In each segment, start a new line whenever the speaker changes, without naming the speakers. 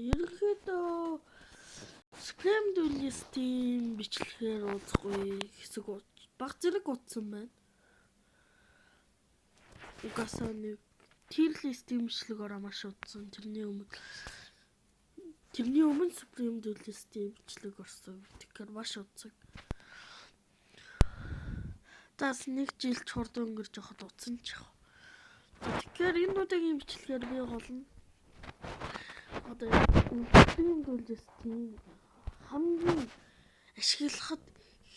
ерөнхийдөө Scram Duelist-ийн бичлэгээр ууцгүй хэсэг баг зэрэг утсан байна. Угаасаа нэг tier list-ийн бичлэгээр маш утсан. Тэрний өмнө Scram Duelist-ийн бичлэг орсон. Тэгэхээр маш утсан. Тас нэг жил хурдан өнгөрч явахад утсан ч яах. Тэгэхээр энэ удаагийн бичлэгээр би голно. Одоо Scram Duelist-ийн хамгийн ашиглахад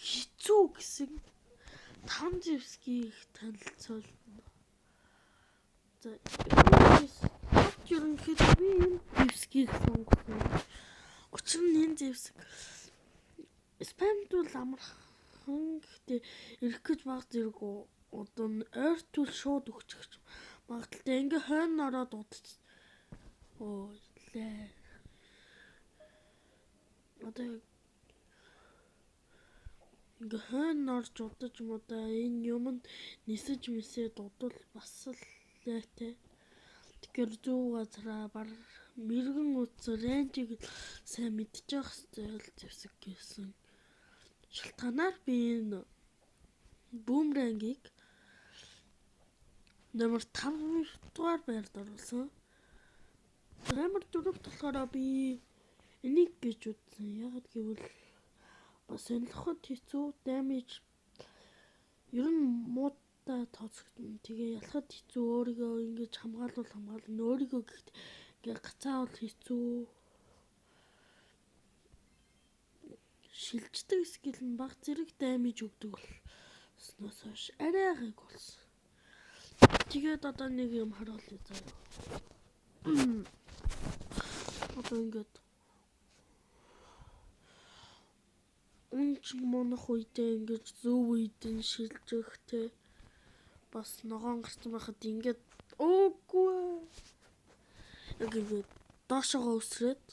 хэцүү гэсэн 5 зэвсгийг танилцуулна. За ерөнхийдөө би энэ зэвсгийг сонгосон. Учир нь энэ зэвсэг спамдуул амархан гэхдээ ирэх гэж баг зэрэг одоо ойртол шууд өгчих магадaltaй ингээ хойно ороод удаж одоо ингээ хойно орж удаж юм одоо энэ юмд нисэж мисээд удвал бас л лээтэй. Тэгэхээр зүү газараа бар мэрэгэн утас рейнжийг сайн мэдчих хэвээр зэвсэг гэсэн шалтгаанаар би энэ бүүмрангийг номер 5 дугаар байранд оруулсан. Номер 4 болохоор би энийг гэж үзсэн. Яг гэвэл бас сонирхоход хэцүү damage ер нь муутай тооцогдно. Тэгээ ялахад хэцүү өөрийгөө ингэж хамгаална. Өөрийгөө гэхдээ ингээ гацаавал хэцүү. Шилждэг скил нь баг зэрэг damage өгдөг болсноос хойш арай гайг болсон. Тэгээд одоо нэг юм харуулъя заяа. Одоо ингээд монох үедээ ингэж зөв үедэн шилжихтэй бас ногоон гарсан байхад ингээд өөгүй ингээд доошогоо өсрээд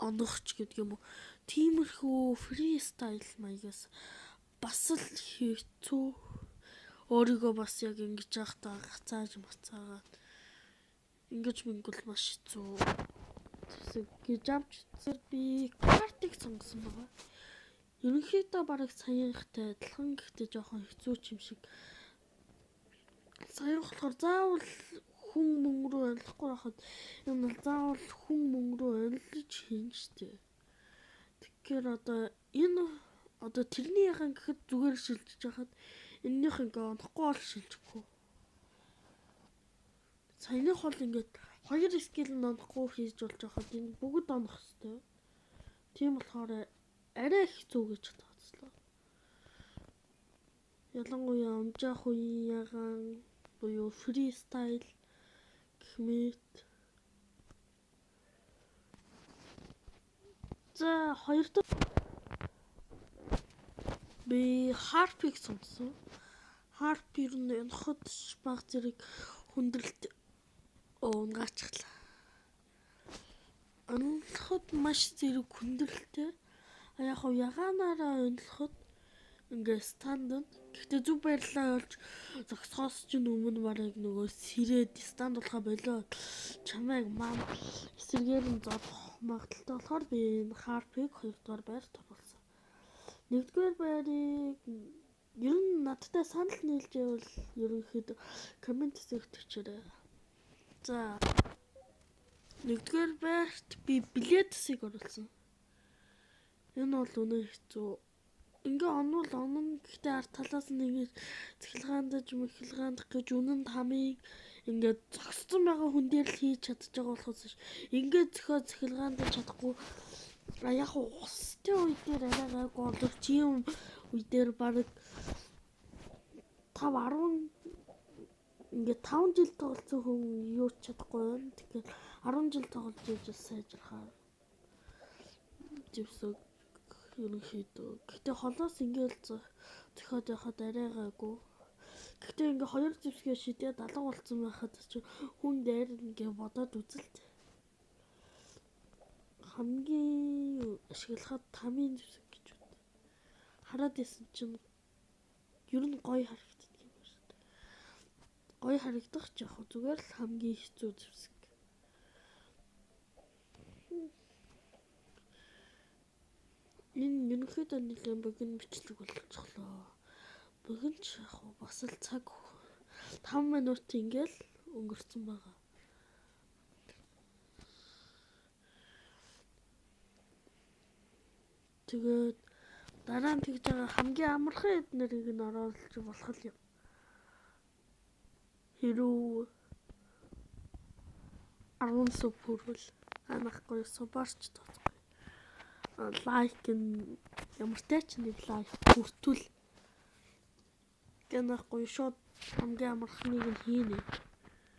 оногч гэдэг юм уу. Тиймэрхүү фристайл маягаас бас л хэцүү. Өөрийгөө бас яг ингэж яахтаа гацааж мацаагаад ингэж мингэл маш хэцүү. Тэсэг гэж амч зэрэг би картыг сонгосон байгаа. Ерөнхийдөө бараг саянхтай адилхан гэхдээ жоохон хэцүү ч юм шиг. Саяхан болохоор заавал хүн мөн рүү ойлгохгүй байхад энэ бол заавал хүн мөн рүү ойлгож хийн штэ. Тэгэхээр одоо тэрний яхан гэхэд зүгээр шилжиж яхад эннийх ингээ онохгүй бол шилжихгүй. Саяных бол ингээд 2 скил нь онохгүй хийж болж яхад энэ бүгд онох хэвээр. Тийм болохоор арай хэцүү гэж тооцлоо. Ялангуяа амжаах үеийн ягаан буюу фристайл гэмэт. За хоёр дахь би Harp-ыг сонгосон. Harp ер нь энхот баг зэрэг хүндрэлт унгаачлаа. Онлоход маш зэрэг хүндрэлтэй. Яг хав ягаанаараа онлоход ингээ стандд. Гэхдээ зүг байрлалаа олж зогсохоос ч өмнө барыг нөгөө сэрээд stand болохоо болоо чамайг мам эсэргээр нь зодох магадaltaй болохоор би энэ Harp-ыг 2 дугаар байрт оруулсан. 1-р байрыг ер нь надтай санал нийлж байвал ерөнхийдөө коммент хэсэгт өчөөрэй. За 1-р байрт би Blades-ыг оруулсан. Энэ бол үнэн хэцүү. Ингээ онно гэхдээ ард талаас нь ингээ цахилгаандаж гэж үнэнд хамыг ингээ зогссон байгаа хүн дээр л хийж чадчих байгаа болохоос ингээ зөхөө цахилгаандаж чадахгүй. Яг устай үе дээр арай гайгүй болов тийм үе дээр баг 5-10 ингээ 5 жил тоглосон хүн юу ч чадахгүй байна. Тэгэхээр 10 жил тоглож иж сайжрахаар зэвсэг ерөнхийдөө. Гэхдээ холоос ингээл зөхиод явахад арай гайгүй. Гэхдээ ингээ 2 зэвсгээ шидээд алга болсон байхад ч хүн дээр ингээ бодоод үзэлт. Хамгийн ашиглахад тамийн зэвсэг гэж бод. Хараад исэн чинь ер нь гоё харагддаг юм байна. Гоё харагдах ч яг зүгээр л хамгийн хэцүү зэвсэг. ерөнхийдөө нэг юм богино бичлэг болчихлоо. Богино ч яг бас л цаг 5 минут ингээл өнгөрцөн байгаа. Тэгээд дараа нь тэгж байгаа хамгийн амархан эднэрийг нь оруулж болох юм. Хэрүү 10 суб хүрвэл анахгүй субарч тооцгүй. Лайк нь ямар ч нэг лайк хүртэл гэнэхгүй шууд хамгийн амархныг нь хийнэ.